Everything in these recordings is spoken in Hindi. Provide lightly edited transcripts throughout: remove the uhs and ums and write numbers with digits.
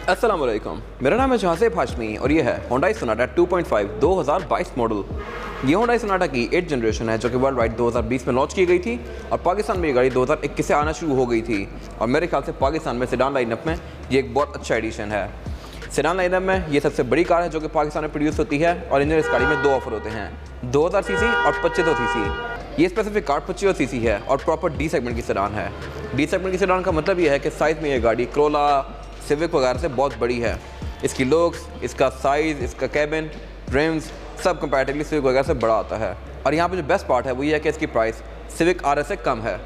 अस्सलाम वालेकुम, मेरा नाम है जहासेब हाशमी और ये है Hyundai Sonata 2.5 2022 मॉडल। ये Hyundai Sonata की 8th जनरेशन है जो कि वर्ल्ड वाइड 2020 में लॉन्च की गई थी और पाकिस्तान में ये गाड़ी 2021 से आना शुरू हो गई थी। और मेरे ख्याल से पाकिस्तान में सेडान लाइनअप में ये एक बहुत अच्छा एडिशन है। सेडान लाइनअप में ये सबसे बड़ी कार है जो कि पाकिस्तान में प्रोड्यूस होती है और इन्हें इस गाड़ी में दो ऑफर होते हैं, 2000 सीसी और 2500 सीसी। ये स्पेसिफिक कार 2500 सीसी है और प्रॉपर डी सेगमेंट की सेडान है। डी सेगमेंट की सेडान का मतलब ये है कि साइज़ में ये गाड़ी क्रोला, सिविक वगैरह से बहुत बड़ी है। इसकी लुक्स, इसका साइज़, इसका कैबिन, रिम्स सब कंपैरेटिवली सिविक वगैरह से बड़ा आता है। और यहाँ पे जो बेस्ट पार्ट है वो ये है कि इसकी प्राइस सिविक आरएस से कम है।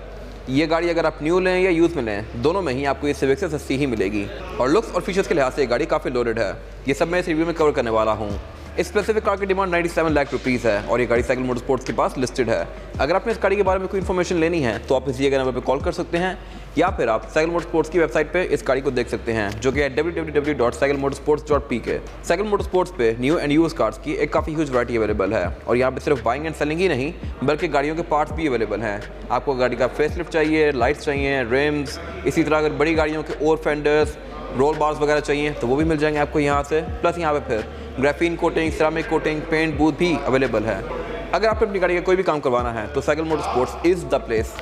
ये गाड़ी अगर आप न्यू लें या यूज़ में लें, दोनों में ही आपको ये सिविक से सस्ती ही मिलेगी। और लुक्स और फीचर्स के लिहाज से ये गाड़ी काफ़ी लोडेड है। ये सब मैं इस रिव्यू में कवर करने वाला हूँ। इस स्पेसिफिक कार की डिमांड 97 लाख रुपीज़ है और ये गाड़ी साइकिल मोटरस्पोर्ट्स के पास लिस्टेड है। अगर आपने इस गाड़ी के बारे में कोई इन्फॉर्मेशन लेनी है तो आप इस दिए गए नंबर पर कॉल कर सकते हैं या फिर आप साइकिल मोटरस्पोर्ट्स की वेबसाइट पे इस गाड़ी को देख सकते हैं जो कि है www.cyclemotorsports.pk। साइकिल मोटरस्पोर्ट्स पे न्यू एंड यूज कार्स की एक काफ़ी ह्यूज वैरायटी अवेलेबल है और यहाँ पे सिर्फ बाइंग एंड सेलिंग ही नहीं बल्कि गाड़ियों के पार्ट्स भी अवेलेबल हैं। आपको गाड़ी का फेसलिफ्ट चाहिए, लाइट्स चाहिए, रिम्स, इसी तरह अगर बड़ी गाड़ियों के ओवर फेंडर्स, रोल बार्स वगैरह चाहिए तो वो भी मिल जाएंगे आपको यहाँ से। प्लस यहाँ पे फिर graphene coating, ceramic coating, paint booth भी अवेलेबल है। अगर आपको अपनी गाड़ी का कोई भी काम करवाना है तो cycle motorsports is the place.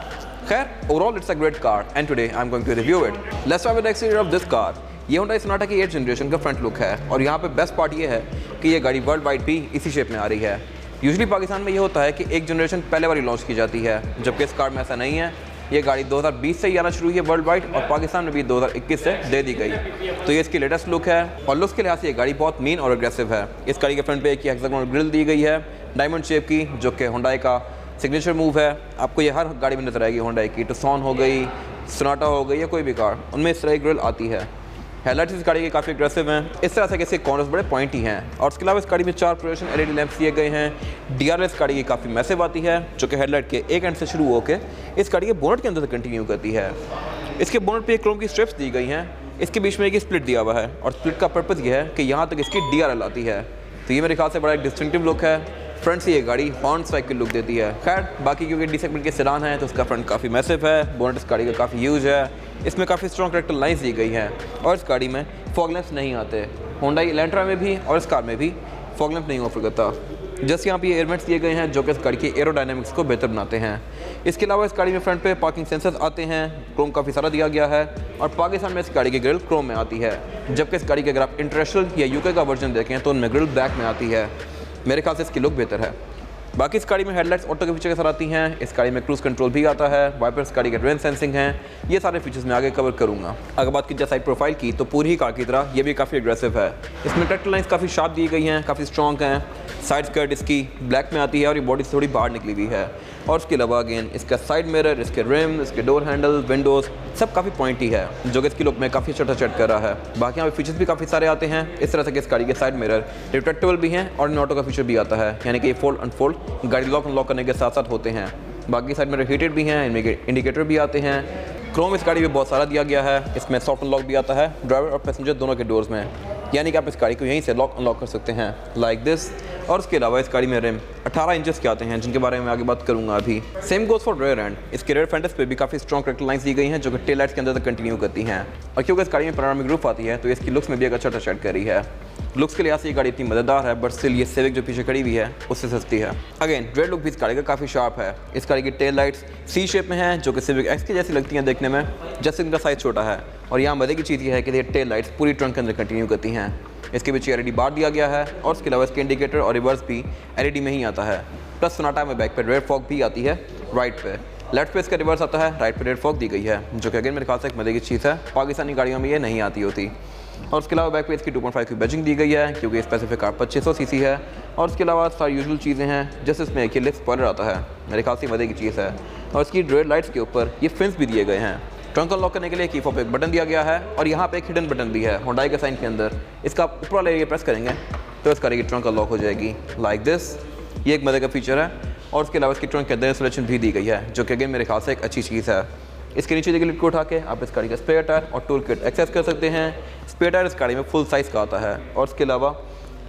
खैर, overall it's a great car and today I am going to review it. Let's start with the exterior of this car. ये Hyundai Sonata की 8th जनरेशन का फ्रंट लुक है और यहाँ पे बेस्ट पार्ट ये है कि ये गाड़ी वर्ल्ड वाइड भी इसी शेप में आ रही है। यूजुअली पाकिस्तान में ये होता है कि एक जनरेशन पहले वाली लॉन्च की जाती है, जबकि इस कार में ऐसा नहीं है। ये गाड़ी 2020 से ही आना शुरू हुई है वर्ल्ड वाइड और पाकिस्तान में भी 2021 से दे दी गई। तो ये इसकी लेटेस्ट लुक है और लुक्स के लिहाज से ये गाड़ी बहुत मीन और एग्रेसिव है। इस गाड़ी के फ्रंट पे एक हेक्सागोनल ग्रिल दी गई है डायमंड शेप की, जो कि Hyundai का सिग्नेचर मूव है। आपको ये हर गाड़ी में नजर आएगी। Hyundai की टुक्सन हो गई, सोनाटा हो गई या कोई भी कार, उनमें इस तरह की ग्रिल आती है। हेडलाइट्स इस गाड़ी के काफ़ी एग्रेसिव हैं, इस तरह से कि इसके कॉर्नर्स बड़े पॉइंटी हैं। और उसके अलावा इस गाड़ी में 4 प्रोजेक्शन LED लैंप्स दिए गए हैं। DRL गाड़ी की काफ़ी मैसिव आती है जो कि हेडलाइट के एक एंड से शुरू होकर इस गाड़ी के बोनट के अंदर से कंटिन्यू करती है। इसके बोनट पे क्रोम की स्ट्रिप्स दी गई हैं, इसके बीच में एक स्प्लिट दिया हुआ है और स्प्लिट का पर्पज़ ये है कि यहाँ तक इसकी DRL आती है। तो ये मेरे ख्याल से बड़ा एक डिस्टिंक्टिव लुक है। फ्रंट से ये गाड़ी हॉर्न स्ट्राइक की लुक देती है। खैर, बाकी क्योंकि डी सेगमेंट के सेडान है तो उसका फ्रंट काफ़ी मैसिव है। बोनट इस गाड़ी का काफ़ी ह्यूज है, इसमें काफ़ी स्ट्रॉन्ग करेक्टर लाइन्स दी गई हैं और इस गाड़ी में फॉग लैंप्स नहीं आते। Hyundai Elantra में भी और इस कार में भी फॉग लैंप नहीं ऑफर करता। जैसे यहाँ पे एयरमेंट्स दिए गए हैं जो कि इस गाड़ी की एरोडायनेमिक्स को बेहतर बनाते हैं। इसके अलावा इस गाड़ी में फ्रंट पे पार्किंग सेंसर्स आते हैं, क्रोम काफ़ी सारा दिया गया है और पाकिस्तान में इस गाड़ी की ग्रिल क्रोम में आती है, जबकि इस गाड़ी के अगर आप इंटरनेशनल या UK का वर्जन देखें तो उनमें ग्रिल ब्लैक में आती है। मेरे ख्याल से इसकी लुक बेहतर है। बाकी इस गाड़ी में हेडलाइट्स ऑटो के फीचर के साथ आती हैं। इस गाड़ी में क्रूज कंट्रोल भी आता है, वाइपर्स गाड़ी के रेन सेंसिंग हैं। ये सारे फीचर्स मैं आगे कवर करूंगा। अगर बात की जाए साइड प्रोफाइल की तो पूरी ही कार की तरह ये भी काफ़ी एग्रेसिव है। इसमें करेक्टर लाइन्स काफ़ी शार्प दी गई हैं, काफ़ी स्ट्रॉन्ग हैं। साइड स्कर्ट इसकी ब्लैक में आती है और ये बॉडी से थोड़ी बाहर निकली हुई है। और उसके अलावा अगेन इसका साइड मिरर, इसके रिम, इसके डोर हैंडल, विंडोज़ सब काफ़ी पॉइंटी है जो कि इसकी लुक में काफ़ी अच्छा सेट कर रहा है। बाकी यहाँ पे फीचर्स भी काफ़ी सारे आते हैं। इस तरह से कि इस गाड़ी के साइड मिरर रिट्रैक्टेबल भी हैं और ऑटो का फीचर भी आता है, यानी कि ये फोल्ड अनफोल्ड गाड़ी लॉक अनलॉक करने के साथ साथ होते हैं। बाकी साइड मिरर हीटेड भी हैं, इनमें इंडिकेटर भी आते हैं। क्रोम इस गाड़ी में बहुत सारा दिया गया है। इसमें सॉफ्ट अनलॉक भी आता है ड्राइवर और पैसेंजर दोनों के डोर्स में, यानी कि आप इस गाड़ी को यहीं से लॉक अनलॉक कर सकते हैं लाइक दिस। और उसके अलावा इस गाड़ी में रिम 18 इंचेस के आते हैं जिनके बारे में आगे बात करूंगा अभी। Same goes for rear end. इसके रेयर फेंडर्स पे भी काफ़ी स्ट्रॉन्ग करेक्टर लाइन्स दी गई हैं जो कि टेल लाइट्स के अंदर तक कंटिन्यू करती हैं। और क्योंकि इस गाड़ी में पैनोरामिक रूफ आती है तो इसकी लुक्स में भी एक अच्छा टच कर रही है। लुक्स के लिहाज से ये गाड़ी इतनी मज़ेदार है बट स्टिल ये सिविक जो पीछे खड़ी हुई है उससे सस्ती है। अगेन रेड लुक भी इस गाड़ी का काफ़ी शार्प है। इस गाड़ी की टेल लाइट्स सी शेप में हैं जो कि सिविक एक्स की जैसी लगती हैं देखने में, जैसे इनका साइज़ छोटा है। और यहाँ मज़े की चीज़ ये है कि ये टेल लाइट्स पूरी ट्रंक के अंदर कंटिन्यू करती हैं। इसके पीछे LED बार दिया गया है और उसके अलावा इसके इंडिकेटर और रिवर्स भी LED में ही आता है। प्लस सोनाटा में बैक पे रेड फॉग भी आती है राइट पे। लेफ्ट पे इसका रिवर्स आता है, राइट पे रेड फॉग दी गई है जो कि अगेन मेरे ख्याल से एक मज़े की चीज़ है। पाकिस्तानी गाड़ियों में ये नहीं आती होती। और उसके अलावा बैक पे इसकी 2.5 की बैजिंग दी गई है क्योंकि स्पेसिफिक कार 2500 सीसी है। और उसके अलावा सारी यूजुअल चीज़ें हैं, जैसे इसमें एक लिफ्ट स्पॉइलर आता है, मेरे ख्याल से मज़े की चीज़ है। और इसकी रेड लाइट्स के ऊपर ये फिन्स भी दिए गए हैं। ट्रंक अनलॉक करने के लिए की फॉप एक बटन दिया गया है और यहाँ पे एक हिडन बटन भी है Hyundai के साइन के अंदर। इसका ऊपर वाला एरिया प्रेस करेंगे तो इस गाड़ी की ट्रंक अनलॉक हो जाएगी लाइक दिस। ये एक मज़े का फीचर है। और उसके अलावा इसकी ट्रंक के अंदर इंसुलेशन भी दी गई है जो कि अगेन मेरे ख्याल से एक अच्छी चीज़ है। इसके नीचे देखिए लिफ्ट को उठा के आप इस गाड़ी का स्पेयर टायर और टूल किट एक्सेस कर सकते हैं। स्पेयर टायर इस गाड़ी में फुल साइज़ का आता है और उसके अलावा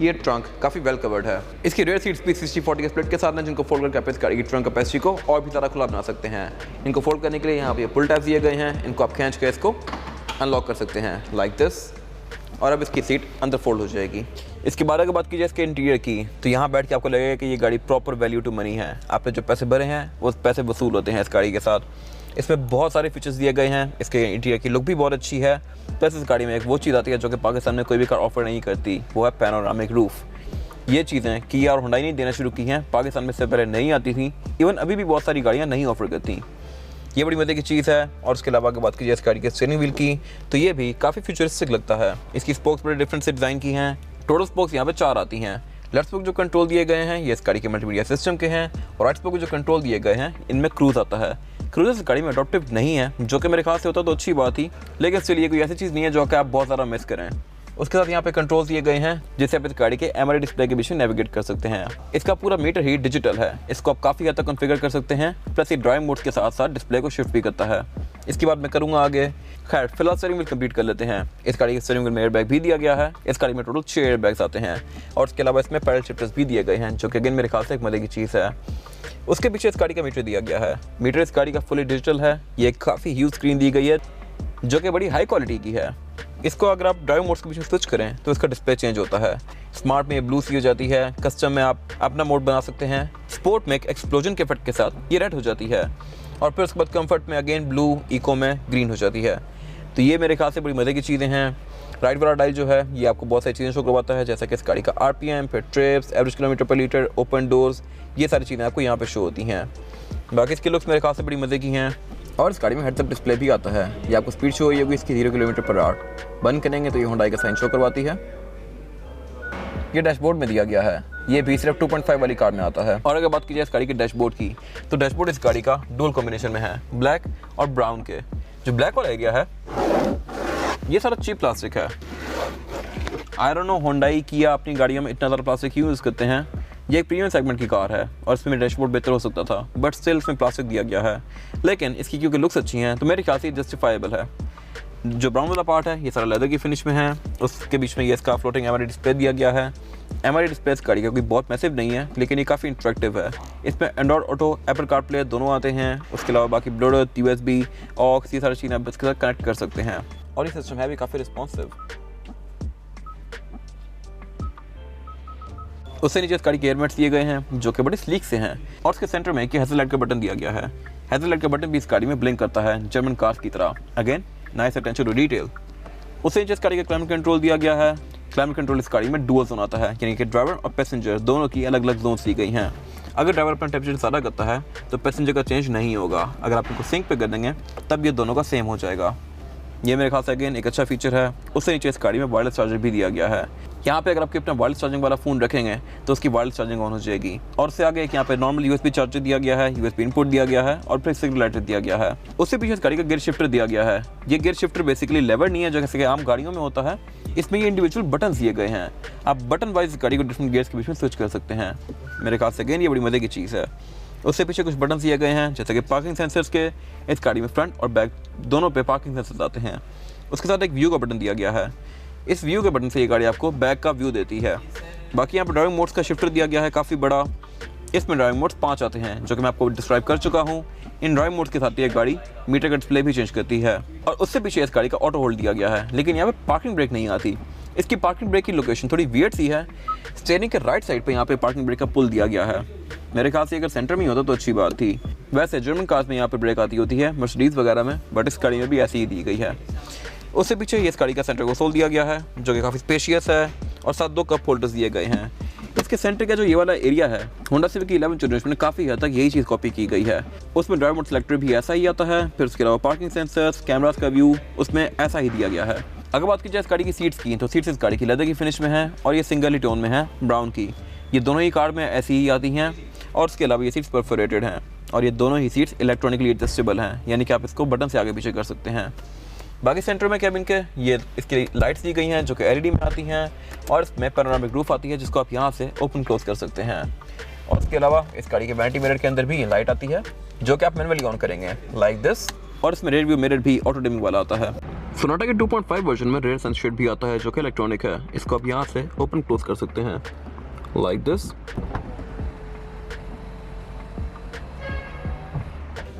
ये ट्रंक काफ़ी वेल कवर्ड है। इसकी रेयर सीट्स भी 60-40 के स्प्लिट के साथ हैं जिनको फोल्ड करके आप इस गाड़ी की ट्रंक कैपेसिटी को और भी ज़्यादा खुला बना सकते हैं। इनको फोल्ड करने के लिए यहाँ पे पुल टैब्स दिए गए हैं, इनको आप खींच के इसको अनलॉक कर सकते हैं लाइक दिस। और अब इसकी सीट अंदर फोल्ड हो जाएगी। इसके बाद अगर बात की जाए इसके इंटीरियर की, तो यहाँ बैठ के आपको लगेगा कि ये गाड़ी प्रॉपर वैल्यू टू मनी है। आपने जो पैसे भरे हैं वो पैसे वसूल होते हैं इस गाड़ी के साथ। इसमें बहुत सारे फीचर्स दिए गए हैं, इसके इंटीरियर की लुक भी बहुत अच्छी है। प्लस इस गाड़ी में एक वो चीज़ आती है जो कि पाकिस्तान में कोई भी कार ऑफर नहीं करती, वो है पैनोरामिक रूफ। ये चीज़ें किया और हुंडई ने देना शुरू की हैं, पाकिस्तान में इससे पहले नहीं आती थी। इवन अभी भी बहुत सारी गाड़ियाँ नहीं ऑफर करती। ये बड़ी मज़े की चीज़ है। और उसके अलावा अगर बात की जाए इस गाड़ी के स्टीयरिंग व्हील की, तो ये भी काफ़ी फ्यूचरिस्टिक लगता है। इसकी स्पोक्स बड़े डिफरेंट से डिज़ाइन की हैं। टोटल स्पोक्स यहाँ पे 4 आती हैं। लेफ्ट स्पोक जो कंट्रोल दिए गए हैं ये इस गाड़ी के मल्टीमीडिया सिस्टम के हैं, और राइट स्पोक जो कंट्रोल दिए गए हैं इनमें क्रूज आता है। क्रूज इस गाड़ी में अडॉप्टिव नहीं है, जो कि मेरे ख्याल से होता तो अच्छी बात थी, लेकिन इसलिए कोई ऐसी चीज़ नहीं है जो कि आप बहुत ज़्यादा मिस करें। उसके साथ यहाँ पे कंट्रोल दिए गए हैं जिससे आप इस गाड़ी के एमआरआई डिस्प्ले के बीच में नेविगेट कर सकते हैं। इसका पूरा मीटर ही डिजिटल है, इसको आप काफ़ी हद तक कॉन्फ़िगर कर सकते हैं। प्लस ये ड्राइव मोड्स के साथ साथ डिस्प्ले को शिफ्ट भी करता है। इसकी बात मैं करूँगा आगे। खैर फिलहाल स्टीयरिंग व्हील कंप्लीट कर लेते हैं। इस गाड़ी के स्टीयरिंग व्हील में एयर बैग भी दिया गया है। इस गाड़ी में टोटल 6 एयर बैग्स आते हैं, और इसके अलावा इसमें पैडल शिफ्टर्स भी दिए गए हैं, जो कि अगेन मेरे ख्याल से एक मजे की चीज़ है। उसके पीछे इस गाड़ी का मीटर दिया गया है। मीटर इस गाड़ी का फुली डिजिटल है। ये काफ़ी ह्यूज स्क्रीन दी गई है जो कि बड़ी हाई क्वालिटी की है। इसको अगर आप ड्राइव मोड्स के बीच में स्विच करें तो इसका डिस्प्ले चेंज होता है। स्मार्ट में ये ब्लू सी हो जाती है, कस्टम में आप अपना मोड बना सकते हैं, स्पोर्ट में एक एक्सप्लोजन के इफेक्ट के साथ ये रेड हो जाती है, और फिर उसके बाद कंफर्ट में अगेन ब्लू, इको में ग्रीन हो जाती है। तो ये मेरे ख्याल से बड़ी मज़े की चीज़ें हैं। राइट वाला डायल जो है ये आपको बहुत सारी चीज़ें शो करवाता है, जैसा कि इस गाड़ी का आरपीएम, फिर ट्रिप्स, एवरेज किलोमीटर पर लीटर, ओपन डोर्स, ये सारी चीज़ें आपको यहाँ पे शो होती हैं। बाकी इसके लुक्स मेरे ख्याल से बड़ी मज़े की हैं। और इस गाड़ी में हेड्स अप डिस्प्ले भी आता है। ये आपको स्पीड शो होगी इसकी 0 किलोमीटर पर आवर। बंद करेंगे तो ये हुंडई का साइन शो करवाती है। ये डैशबोर्ड में दिया गया है, ये भी सिर्फ 2.5 वाली कार में आता है। और अगर बात की जाए इस गाड़ी के डैशबोर्ड की, तो डैशबोर्ड इस गाड़ी का डुअल कॉम्बिनेशन में है, ब्लैक और ब्राउन के। जो ब्लैक वाला एरिया है ये सारा चीप प्लास्टिक है। आई डोंट नो हुंडई किया अपनी गाड़ियों में इतना ज़्यादा प्लास्टिक क्यों यूज़ करते हैं। ये एक प्रीमियम सेगमेंट की कार है और इसमें डैशबोर्ड बेहतर हो सकता था, बट स्टिल इसमें प्लास्टिक दिया गया है। लेकिन इसकी क्योंकि लुक्स अच्छी हैं तो मेरे ख्याल से जस्टिफाइबल है। जो ब्राउन वाला पार्ट है ये सारा लेदर की फिनिश में है। उसके बीच में ये इसका फ्लोटिंग एमआरआई डिस्प्ले दिया गया है। एमआरआई डिस्प्ले इस गाड़ी का कोई बहुत मैसिव नहीं है, लेकिन ये काफ़ी इंटरेक्टिव है। इसमें एंड्रॉइड ऑटो, एप्पल कारप्ले दोनों आते हैं। उसके अलावा बाकी ब्लूटूथ, यूएसबी, ऑक्स, ये सारी चीज़ें आप इसके साथ कनेक्ट कर सकते हैं, और ये सिस्टम है भी काफ़ी रिस्पॉन्सिव। उससे नीचे इस गाड़ी के एयरमेट्स दिए गए हैं जो कि बड़े स्लीक से हैं, और उसके सेंटर में एक हेडलाइट का बटन दिया गया है। हेडलाइट का बटन भी इस गाड़ी में ब्लिंक करता है जर्मन कार्स की तरह। Again nice attention to detail. उससे नीचे इस गाड़ी का क्लाइमेट कंट्रोल दिया गया है। क्लाइमेट कंट्रोल इस गाड़ी में डुअल जोन आता है, यानी कि ड्राइवर और पैसेंजर दोनों की अलग अलग जोन्स दी गई हैं। अगर ड्राइवर अपना टेम्परेचर ज़्यादा करता है तो पैसेंजर का चेंज नहीं होगा। अगर आप इनको सिंक पे कर देंगे तब ये दोनों का सेम हो जाएगा। ये मेरे ख्याल से अगेन एक अच्छा फीचर है। उससे नीचे इस गाड़ी में वायरलेस चार्जर भी दिया गया है। यहाँ पे अगर आपके अपना वायरलेस चार्जिंग वाला फ़ोन रखेंगे तो उसकी वायरलेस चार्जिंग ऑन हो जाएगी। और उससे आगे एक यहाँ पे नॉर्मल यूएसबी चार्जर दिया गया है, यूएसबी इनपुट दिया गया है, और फिर सिग्नल लाइटर दिया गया है। उससे पीछे इस गाड़ी का गियर शिफ्टर दिया गया है। ये गियर शिफ्टर बेसिकली लेवर नहीं है जैसे कि आम गाड़ियों में होता है। इसमें ये इंडिविजुअल बटन दिए गए हैं, आप बटन वाइज गाड़ी को डिफरेंट गियर्स के बीच में स्विच कर सकते हैं। मेरे ख्याल से अगेन ये बड़ी मजे की चीज़ है। उससे पीछे कुछ बटन दिए गए हैं जैसे कि पार्किंग सेंसर्स के। इस गाड़ी में फ्रंट और बैक दोनों पे पार्किंग सेंसर्स आते हैं। उसके साथ एक व्यू का बटन दिया गया है। इस व्यू के बटन से ये गाड़ी आपको बैक का व्यू देती है। बाकी यहाँ पर ड्राइविंग मोड्स का शिफ्टर दिया गया है काफ़ी बड़ा। इसमें ड्राइविंग मोड्स 5 आते हैं जो कि मैं आपको डिस्क्राइब कर चुका हूँ। इन ड्राइविंग मोड्स के साथ ये गाड़ी मीटर का डिस्प्ले भी चेंज करती है। और उससे पीछे इस गाड़ी का ऑटो होल्ड दिया गया है, लेकिन यहाँ पे पार्किंग ब्रेक नहीं आती। इसकी पार्किंग ब्रेक की लोकेशन थोड़ी वियर्ड सी है। स्टीयरिंग के राइट साइड पे यहाँ पे पार्किंग ब्रेक का पुल दिया गया है। मेरे ख्याल से अगर सेंटर में ही होता तो अच्छी बात थी। वैसे जर्मन कार्स में यहाँ पे ब्रेक आती होती है, मर्सिडीज वगैरह में, बट इस गाड़ी में भी ऐसी ही दी गई है। उससे पीछे इस गाड़ी का सेंटर कंसोल दिया गया है जो कि काफ़ी स्पेशियस है, और साथ 2 कप होल्डर्स दिए गए हैं। इसके सेंटर का जो ये वाला एरिया है होंडा सिविक की 11 जनरेशन में काफ़ी हद तक यही चीज़ कॉपी की गई है। उसमें ड्राइव मोड सेलेक्टर भी ऐसा ही आता है। फिर उसके अलावा पार्किंग सेंसर्स, कैमरास का व्यू उसमें ऐसा ही दिया गया है। अगर बात की जाए इस गाड़ी की सीट्स की, तो सीट्स इस गाड़ी की लेदर की फिनिश में है, और ये सिंगल ही टोन में है ब्राउन की। ये दोनों ही कार में ऐसी ही आती हैं, और उसके अलावा ये सीट्स परफोरेटेड हैं, और ये दोनों ही सीट्स इलेक्ट्रॉनिकली एडजस्टेबल हैं, यानी कि आप इसको बटन से आगे पीछे कर सकते हैं। बाकी सेंटर में कैबिन के ये इसकी लाइट्स दी गई हैं जो कि एलईडी में आती हैं, और इसमें पैनोरामिक रूफ आती है जिसको आप यहाँ से ओपन क्लोज कर सकते हैं। और उसके अलावा इस गाड़ी के वैनिटी मिरर के अंदर भी लाइट आती है जो कि आप मैनुअली ऑन करेंगे लाइक दिस, और इसमें रेयर व्यू मिरर भी ऑटो डिमिंग वाला आता है। सोनाटा के 2.5 वर्जन में रेयर सनशेड भी आता है जो कि इलेक्ट्रॉनिक है। इसको आप यहाँ से ओपन क्लोज कर सकते हैं लाइक दिस।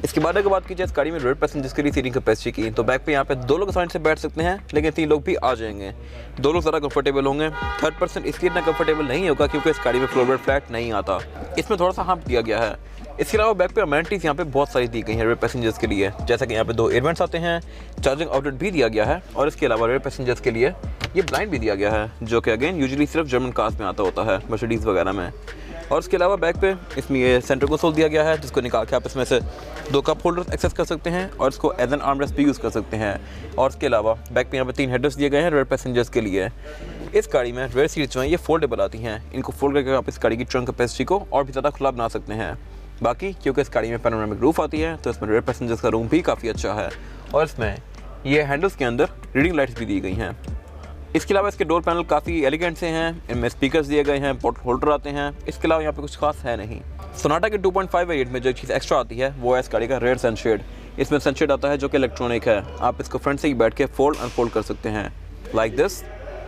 इसके बाद अगर बात की जाए इस गाड़ी में रेयर पैसेंजर्स के लिए सीटिंग कैपेसिटी की, तो बैक पे यहाँ पे 2 लोग आसानी से बैठ सकते हैं, लेकिन 3 लोग भी आ जाएंगे। 2 लोग ज़्यादा कंफर्टेबल होंगे। थर्ड पर्सन इसलिए इतना कंफर्टेबल नहीं होगा क्योंकि इस गाड़ी में फ्लोर बेड फ्लैट नहीं आता, इसमें थोड़ा सा हम्प दिया गया है। इसके अलावा बैक पे अमेनिटीज़ यहाँ पे बहुत सारी दी गई हैं रेयर पैसेंजर्स के लिए, जैसा कि यहाँ पे 2 एयरवेंट्स आते हैं, चार्जिंग आउटलेट भी दिया गया है, और इसके अलावा रेयर पैसेंजर्स के लिए ये ब्लाइंड भी दिया गया है, जो कि अगेन यूजुअली सिर्फ जर्मन कार्स में आता होता है, मर्सिडीज़ वगैरह में। और इसके अलावा बैक पे इसमें ये सेंटर कंसोल दिया गया है, जिसको निकाल के आप इसमें से 2 कप होल्डर्स एक्सेस कर सकते हैं और इसको एज एन आर्मरेस्ट भी यूज़ कर सकते हैं। और इसके अलावा बैक पे यहाँ पे 3 हेडर्स दिए गए हैं रेयर पैसेंजर्स के लिए। इस गाड़ी में रेयर सीट्स जो हैं ये फोल्डेबल आती हैं, इनको फोल्ड करके आप इस गाड़ी की ट्रंक कैपेसिटी को और भी ज़्यादा खुला बना सकते हैं। बाकी क्योंकि इस गाड़ी में पैनोरामिक रूफ आती है, तो इसमें रेयर पैसेंजर्स का रूम भी काफ़ी अच्छा है, और इसमें ये हैंडल्स के अंदर रीडिंग लाइट्स भी दी गई हैं। इसके अलावा इसके डोर पैनल काफ़ी एलिगेंट से हैं, इनमें स्पीकर्स दिए गए हैं, बॉटल होल्डर आते हैं। इसके अलावा यहाँ पे कुछ खास है नहीं। सोनाटा के 2.5 वेरिएंट में जो चीज़ एक्स्ट्रा आती है वो है इस गाड़ी का रेयर सनशेड। इसमें सनशेड आता है जो कि इलेक्ट्रॉनिक है, आप इसको फ्रंट से ही बैठ के फोल्ड अनफोल्ड कर सकते हैं लाइक दिस।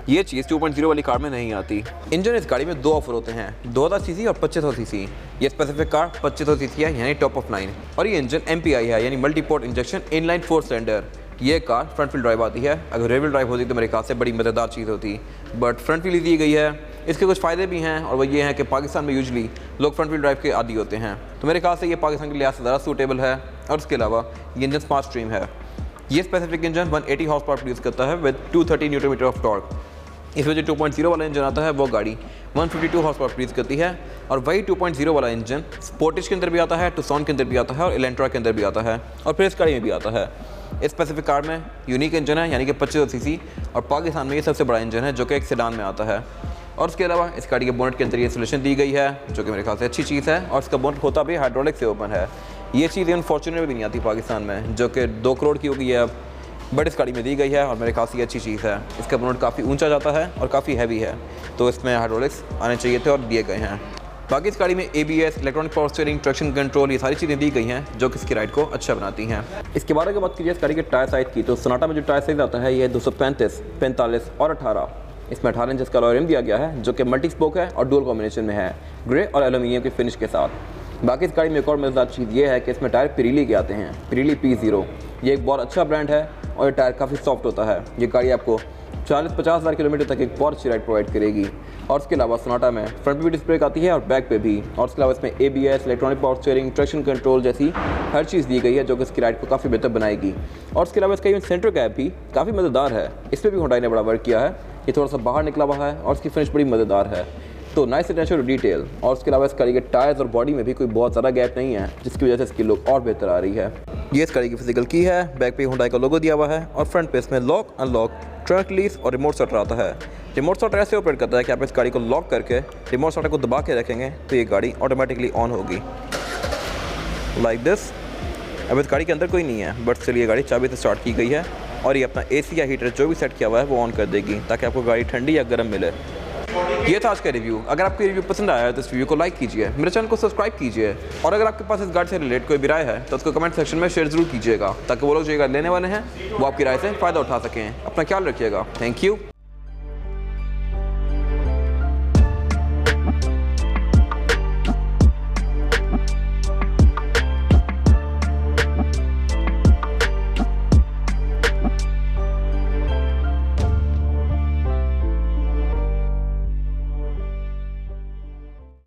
ये चीज़ 2.0 वाली कार में नहीं आती। इंजन इस गाड़ी में 2 ऑफर होते हैं, 2000 सीसी और 2500 सीसी। ये स्पेसिफिक कार 2500 सीसी है, यानी टॉप ऑफ लाइन, और ये इंजन MPI है, यानी मल्टीपोर्ट इंजेक्शन इनलाइन 4 सिलेंडर। ये कार फ्रंट व्हील ड्राइव आती है। अगर रेयर व्हील ड्राइव होती तो मेरे ख्याल से बड़ी मज़ेदार चीज़ होती, बट फ्रंट व्हील दी गई है। इसके कुछ फ़ायदे भी हैं, और वो ये हैं कि पाकिस्तान में यूजुअली लोग फ्रंट व्हील ड्राइव के आदी होते हैं, तो मेरे ख्याल से ये पाकिस्तान के लिहाज से ज़्यादा सूटेबल है। और इसके अलावा ये इंजन स्मार्ट स्ट्रीम है। ये specific engine 180 horse power produce करता है with 230 Newton metre of torque. इसमें जो 2.0 वाला इंजन आता है वो गाड़ी 152 हॉर्स पावर प्रोड्यूस करती है, और वही 2.0 वाला इंजन स्पोर्टिश के अंदर भी आता है, टुक्सन के अंदर भी आता है, और इलेंट्रा के अंदर भी आता है, और फिर इस गाड़ी में भी आता है। इस स्पेसिफिक कार में यूनिक इंजन है, यानी कि 2500 सीसी, और पाकिस्तान में ये सबसे बड़ा इंजन है जो कि एक सेडान में आता है। और उसके अलावा इस गाड़ी के बोनेट के अंदर ये इंसुलेशन दी गई है, जो कि मेरे ख्याल से अच्छी चीज़ है, और इसका बोनेट होता भी हाइड्रोलिक से ओपन है। ये चीज़ इवन फॉर्च्यूनर में भी नहीं आती पाकिस्तान में, जो कि 2 करोड़ की होगी अब, बट इस गाड़ी में दी गई है, और मेरे ख्याल से ये अच्छी चीज़ है। इसका बोनेट काफ़ी ऊंचा जाता है और काफ़ी हैवी है, तो इसमें हाइड्रोलिक्स आने चाहिए थे और दिए गए हैं। बाकी इस गाड़ी में ABS, electronic power steering, traction control, ये सारी चीज़ें दी गई हैं जो कि इसकी राइड को अच्छा बनाती हैं। इसके बारे में बात कीजिए इस गाड़ी के टायर साइज़ की, तो सोनाटा में जो टायर साइज़ आता है ये 235, 45 और 18। इसमें 18 इंच का अलॉय रिम दिया गया है, जो कि मल्टी स्पोक है और डुअल कॉम्बिनेशन में है, ग्रे और एल्यूमिनियम के फिनिश के साथ। बाकी इस गाड़ी में एक और मज़ेदार चीज़ ये है कि इसमें टायर पिरीली के आते हैं, पिरीली P0। ये एक बहुत अच्छा ब्रांड है, और ये टायर काफ़ी सॉफ्ट होता है। ये गाड़ी आपको 40-50 हज़ार किलोमीटर तक एक बहुत अच्छी राइड प्रोवाइड करेगी। और उसके अलावा सोनाटा में फ्रंट पे भी डिस्क ब्रेक आती है और बैक पे भी, और उसके अलावा इसमें ABS, electronic power steering, traction control जैसी हर चीज़ दी गई है, जो कि इसकी राइड को काफ़ी बेहतर बनाएगी। और उसके अलावा इसका इवन सेंटर कैप भी काफ़ी मज़ेदार है, इस पर भी हुंडई ने बड़ा वर्क किया है। ये थोड़ा सा बाहर निकला हुआ है, और इसकी फिनिश बड़ी मज़ेदार है, तो नाइस अटेंशन टू डिटेल। और उसके अलावा इस गाड़ी के टायर्स और बॉडी में भी कोई बहुत ज़्यादा गैप नहीं है, जिसकी वजह से इसकी लुक और बेहतर आ रही है। ये इस गाड़ी की फिजिकल की है, बैक पे हुंडई का लोगो दिया हुआ है, और फ्रंट पे इसमें लॉक, अनलॉक, ट्रंक रिलीज और रिमोट स्टार्टर आता है। रिमोट स्टार्टर ऐसे ऑपरेट करता है कि आप इस गाड़ी को लॉक करके रिमोट स्टार्टर को दबा के रखेंगे तो ये गाड़ी ऑटोमेटिकली ऑन होगी लाइक दिस। अब इस गाड़ी के अंदर कोई नहीं है, बट चलिए गाड़ी चाबी से स्टार्ट की गई है, और ये अपना AC या हीटर जो भी सेट किया हुआ है वो ऑन कर देगी, ताकि आपको गाड़ी ठंडी या गर्म मिले। ये था आज का रिव्यू। अगर आपको रिव्यू पसंद आया है तो इस वीडियो को लाइक कीजिए, मेरे चैनल को सब्सक्राइब कीजिए, और अगर आपके पास इस गाड़ी से रिलेटेड कोई भी राय है तो उसको कमेंट सेक्शन में शेयर जरूर कीजिएगा, ताकि वो लोग जो गाड़ी लेने वाले हैं वो आपकी राय से फ़ायदा उठा सकें। अपना ख्याल रखिएगा। Thank you.